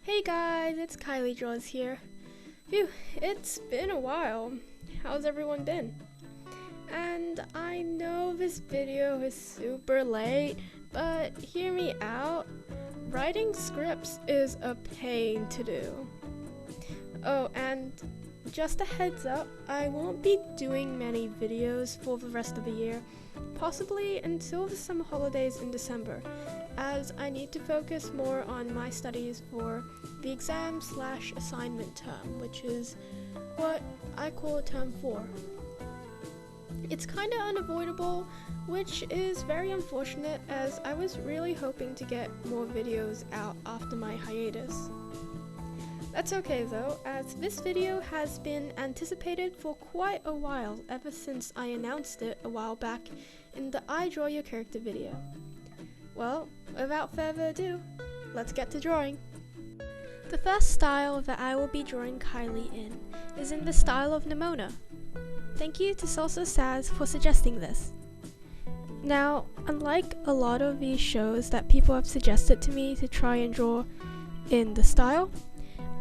Hey guys, it's Kylie Draws here. Phew, it's been a while. How's everyone been? And I know this video is super late, but hear me out. Writing scripts is a pain to do. Oh, and just a heads up, I won't be doing many videos for the rest of the year, possibly until the summer holidays in December, as I need to focus more on my studies for the exam/assignment term, which is what I call term 4. It's kinda unavoidable, which is very unfortunate, as I was really hoping to get more videos out after my hiatus. That's okay though, as this video has been anticipated for quite a while, ever since I announced it a while back in the I Draw Your Character video. Well, without further ado, let's get to drawing. The first style that I will be drawing Kylie in is in the style of Nimona. Thank you to Salsa Saz for suggesting this. Now, unlike a lot of these shows that people have suggested to me to try and draw in the style,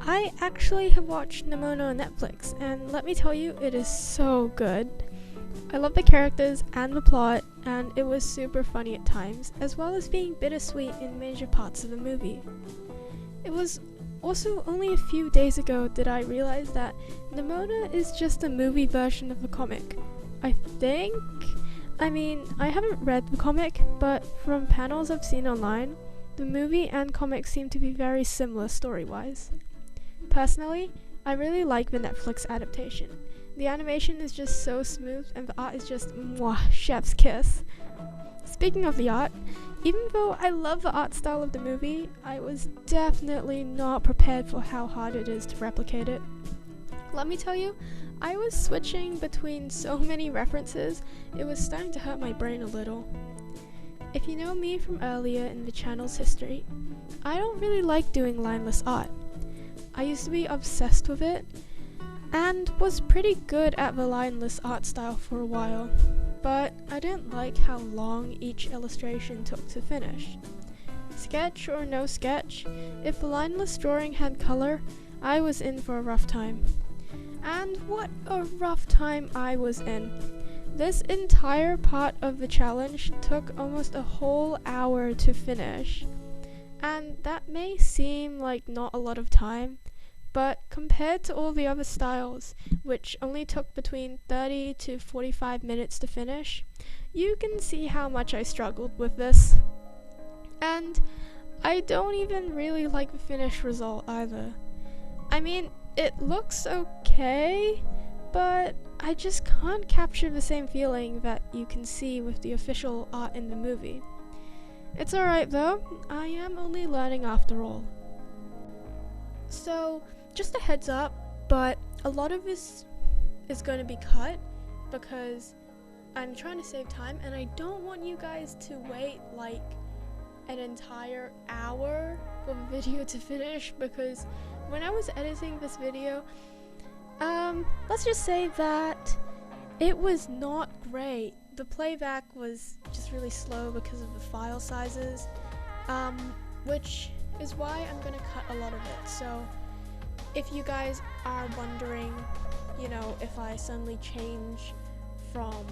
I actually have watched Nimona on Netflix, and let me tell you, it is so good. I love the characters and the plot, and it was super funny at times, as well as being bittersweet in major parts of the movie. It was also only a few days ago that I realized that Nimona is just a movie version of the comic. I think? I mean, I haven't read the comic, but from panels I've seen online, the movie and comic seem to be very similar story-wise. Personally, I really like the Netflix adaptation. The animation is just so smooth and the art is just mwah, chef's kiss. Speaking of the art, even though I love the art style of the movie, I was definitely not prepared for how hard it is to replicate it. Let me tell you, I was switching between so many references, it was starting to hurt my brain a little. If you know me from earlier in the channel's history, I don't really like doing lineless art. I used to be obsessed with it, and was pretty good at the lineless art style for a while, but I didn't like how long each illustration took to finish. Sketch or no sketch, if the lineless drawing had color, I was in for a rough time. And what a rough time I was in. This entire part of the challenge took almost a whole hour to finish. And that may seem like not a lot of time, but compared to all the other styles, which only took between 30 to 45 minutes to finish, you can see how much I struggled with this. And I don't even really like the finished result either. I mean, it looks okay, but I just can't capture the same feeling that you can see with the official art in the movie. It's alright though, I am only learning after all. So, just a heads up, but a lot of this is going to be cut because I'm trying to save time and I don't want you guys to wait like an entire hour for the video to finish, because when I was editing this video, let's just say that it was not great. The playback was just really slow because of the file sizes, which is why I'm gonna cut a lot of it. So if you guys are wondering, if I suddenly change from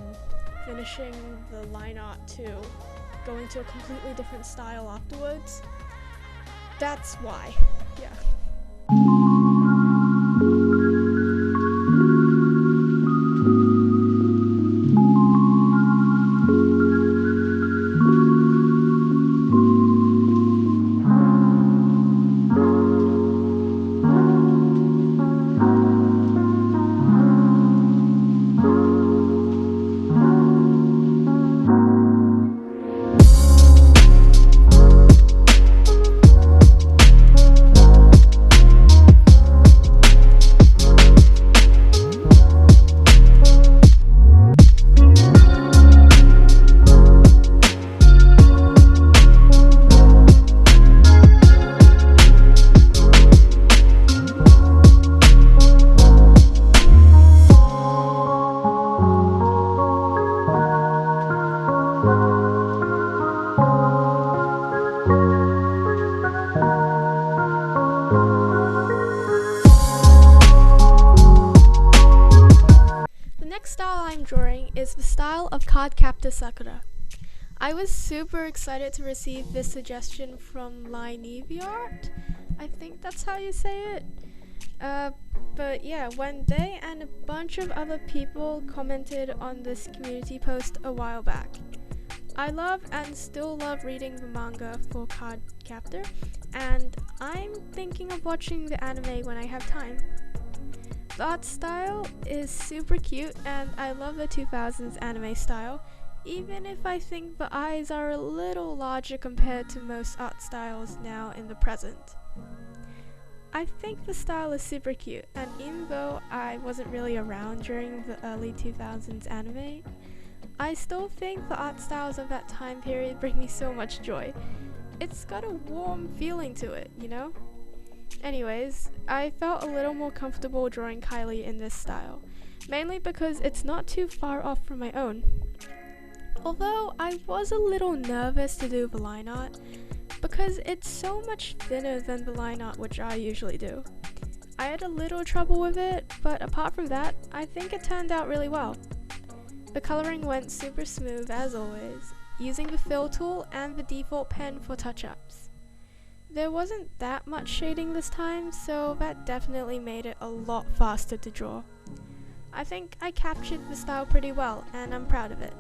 finishing the line art to going to a completely different style afterwards, that's why, yeah. is the style of card captor Sakura. I was super excited to receive this suggestion from Art. I think that's how you say it. But yeah, when they and a bunch of other people commented on this community post a while back. I love and still love reading the manga for Card Captor, and I'm thinking of watching the anime when I have time. The art style is super cute, and I love the 2000s anime style, even if I think the eyes are a little larger compared to most art styles now in the present. I think the style is super cute, and even though I wasn't really around during the early 2000s anime, I still think the art styles of that time period bring me so much joy. It's got a warm feeling to it, you know? Anyways, I felt a little more comfortable drawing Kylie in this style, mainly because it's not too far off from my own. Although I was a little nervous to do the line art, because it's so much thinner than the line art which I usually do. I had a little trouble with it, but apart from that, I think it turned out really well. The coloring went super smooth as always, using the fill tool and the default pen for touch-ups. There wasn't that much shading this time, so that definitely made it a lot faster to draw. I think I captured the style pretty well, and I'm proud of it.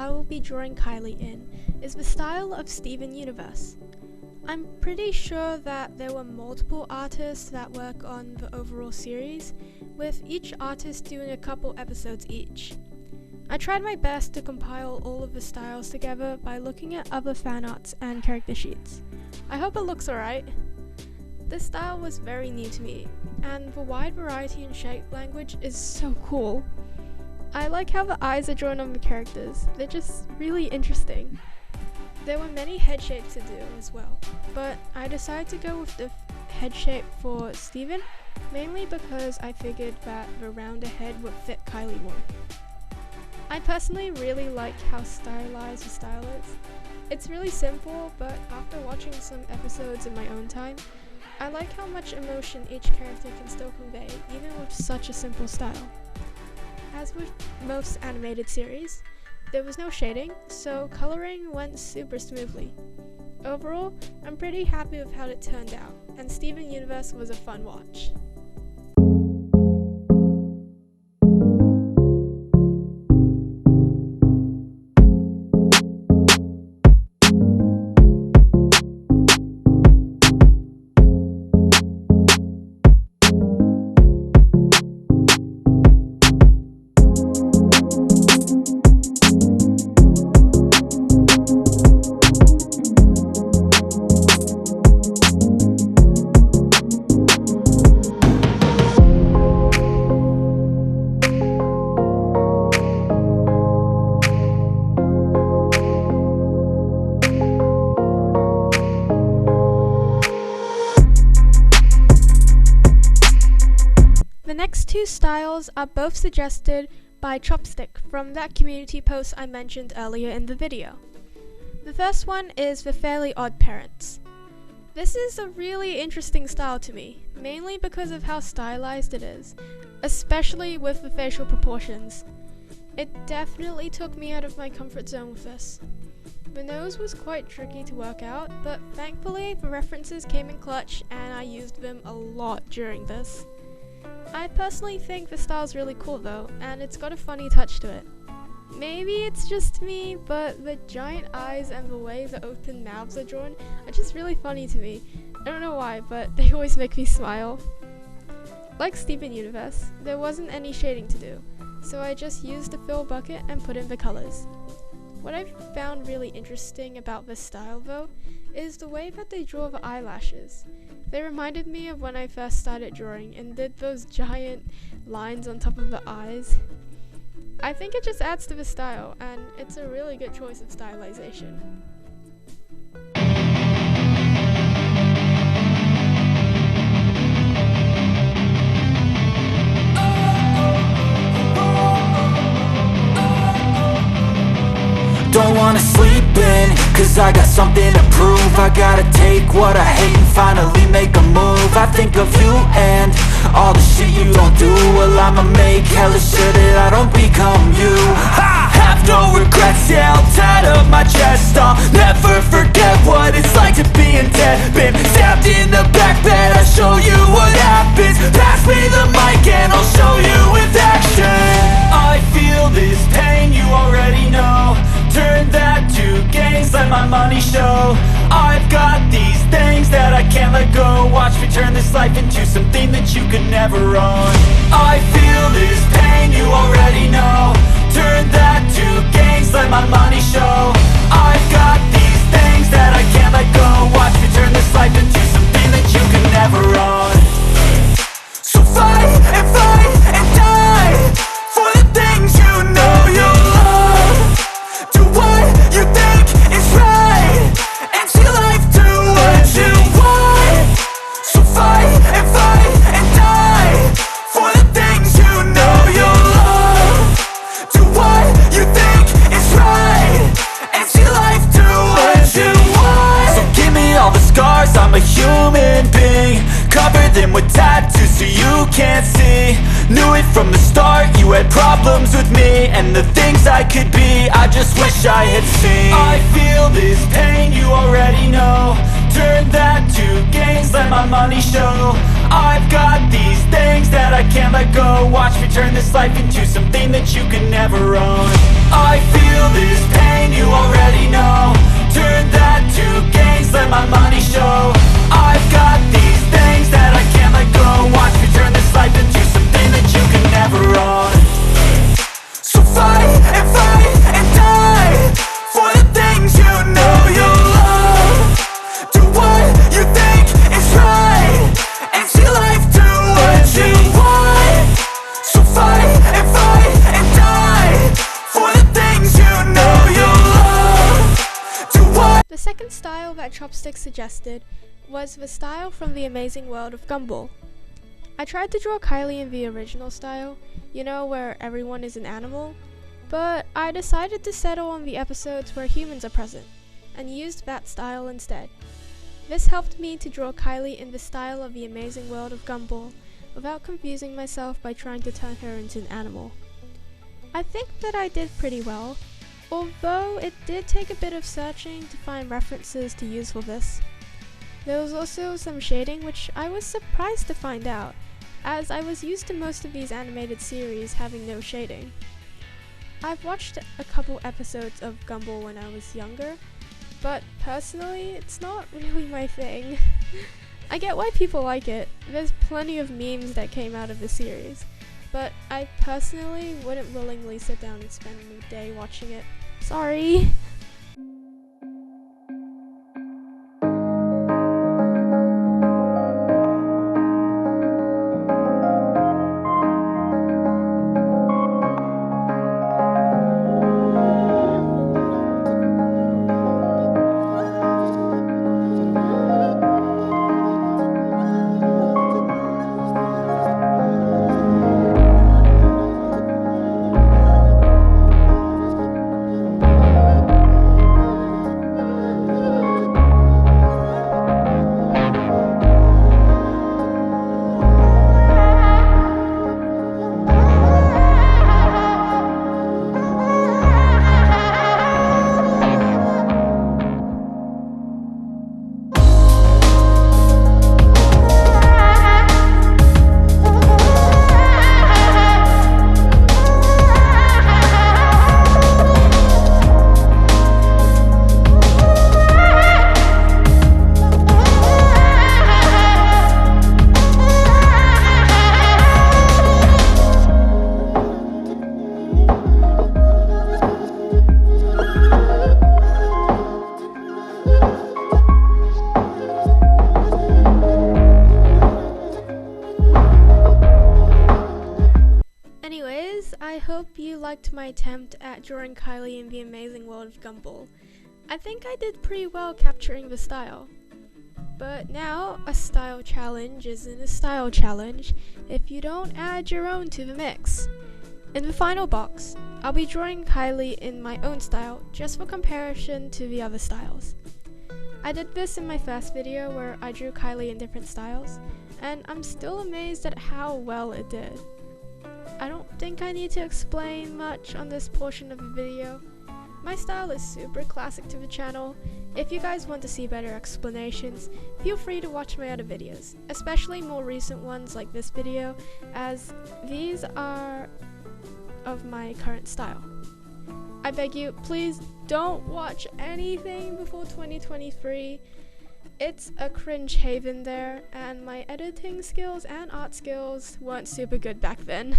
I will be drawing Kylie in is the style of Steven Universe. I'm pretty sure that there were multiple artists that work on the overall series, with each artist doing a couple episodes each. I tried my best to compile all of the styles together by looking at other fan arts and character sheets. I hope it looks alright. This style was very new to me, and the wide variety in shape language is so cool. I like how the eyes are drawn on the characters, they're just really interesting. There were many head shapes to do as well, but I decided to go with the head shape for Steven, mainly because I figured that the rounder head would fit Kylie more. I personally really like how stylized the style is. It's really simple, but after watching some episodes in my own time, I like how much emotion each character can still convey, even with such a simple style. As with most animated series, there was no shading, so coloring went super smoothly. Overall, I'm pretty happy with how it turned out, and Steven Universe was a fun watch. The next two styles are both suggested by Chopstick from that community post I mentioned earlier in the video. The first one is the Fairly Odd Parents. This is a really interesting style to me, mainly because of how stylized it is, especially with the facial proportions. It definitely took me out of my comfort zone with this. The nose was quite tricky to work out, but thankfully the references came in clutch and I used them a lot during this. I personally think the style's really cool though, and it's got a funny touch to it. Maybe it's just me, but the giant eyes and the way the open mouths are drawn are just really funny to me. I don't know why, but they always make me smile. Like Steven Universe, there wasn't any shading to do, so I just used a fill bucket and put in the colors. What I found really interesting about this style though, is the way that they draw the eyelashes. They reminded me of when I first started drawing and did those giant lines on top of the eyes. I think it just adds to the style, and it's a really good choice of stylization. Don't wanna sleep in, cause I got something to prove. I gotta take what I hate and finally make a move. I think of you and all the shit you don't do. Well, I'ma make hella sure that I don't become you. I have no regrets, yeah, I'll tie up my chest. I'll never forget what it's like to be in debt. Been stabbed in the back bed, I'll show you what happens. Pass me the mic and I'll show you with action. I feel this pain, you already know. Turn that to gains, let my money show. I've got these things that I can't let go. Watch me turn this life into something that you could never own. I feel this pain, you already know. Turn that to gains, let my money show. I've got these things that I can't let go. Watch me turn this life into something that you could never own. So fight and die for the things you know you love. Do what you think is right, and see life do what you want. So fight and die for the things you know you love. Do what you think is right, and see life do what you want. So give me all the scars, I'm a human being. Cover them with tattoos so you can't see. Knew it from the start, you had problems with me and the things I could be, I just wish I had seen. I feel this pain, you already know. Turn that to gains, let my money show. I've got these things that I can't let go. Watch me turn this life into something that you can never own. I feel feel this pain, you already know. Turn that to gains, let my money show. I've got these things that I can't let go. Watch me turn this life into something that you can never own. So fight and die for the things you know you love. Do what you think is right and see life do what you want. So fight and die for the things you know you love. Do what. The second style that Chopstick suggested was the style from the amazing world of Gumball. I tried to draw Kylie in the original style, you know, where everyone is an animal, but I decided to settle on the episodes where humans are present, and used that style instead. This helped me to draw Kylie in the style of the amazing world of Gumball, without confusing myself by trying to turn her into an animal. I think that I did pretty well, although it did take a bit of searching to find references to use for this. There was also some shading which I was surprised to find out, as I was used to most of these animated series having no shading. I've watched a couple episodes of Gumball when I was younger, but personally it's not really my thing. I get why people like it, there's plenty of memes that came out of the series, but I personally wouldn't willingly sit down and spend a day watching it. Sorry! I hope you liked my attempt at drawing Kylie in the amazing world of Gumball. I think I did pretty well capturing the style. But now, a style challenge isn't a style challenge if you don't add your own to the mix. In the final box, I'll be drawing Kylie in my own style just for comparison to the other styles. I did this in my first video where I drew Kylie in different styles, and I'm still amazed at how well it did. I don't think I need to explain much on this portion of the video. My style is super classic to the channel. If you guys want to see better explanations, feel free to watch my other videos, especially more recent ones like this video, as these are of my current style. I beg you, please don't watch anything before 2023. It's a cringe haven there, and my editing skills and art skills weren't super good back then.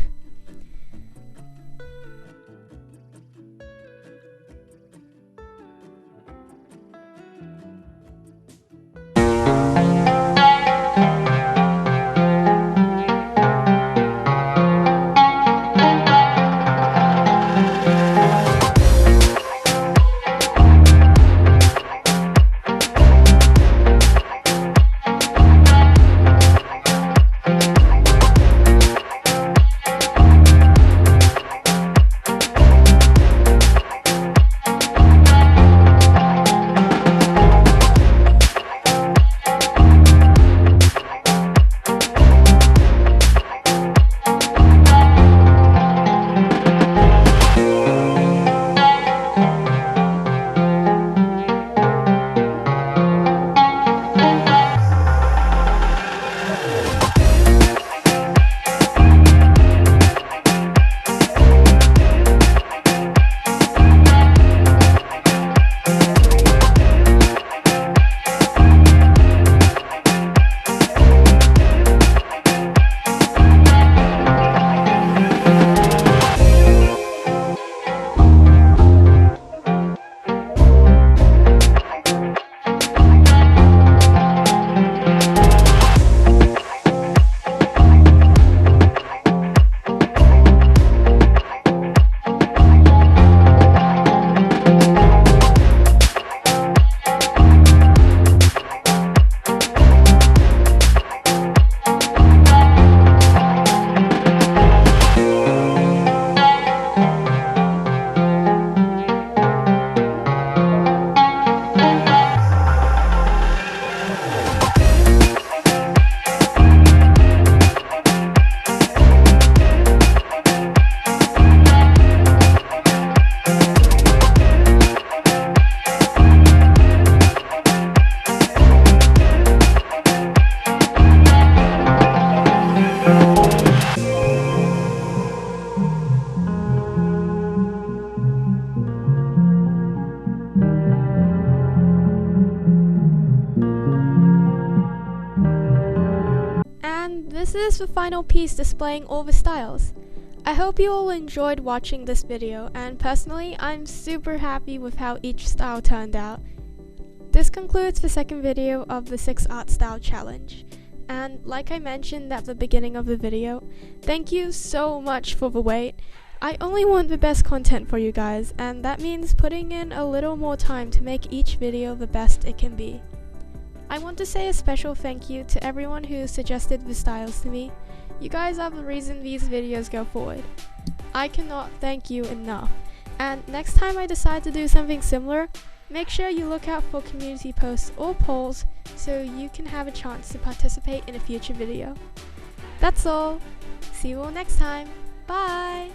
here's the final piece displaying all the styles. I hope you all enjoyed watching this video, and personally, I'm super happy with how each style turned out. This concludes the second video of the 6 art style challenge. And like I mentioned at the beginning of the video, thank you so much for the wait. I only want the best content for you guys, and that means putting in a little more time to make each video the best it can be. I want to say a special thank you to everyone who suggested the styles to me. You guys are the reason these videos go forward. I cannot thank you enough. And next time I decide to do something similar, make sure you look out for community posts or polls so you can have a chance to participate in a future video. That's all. See you all next time. Bye!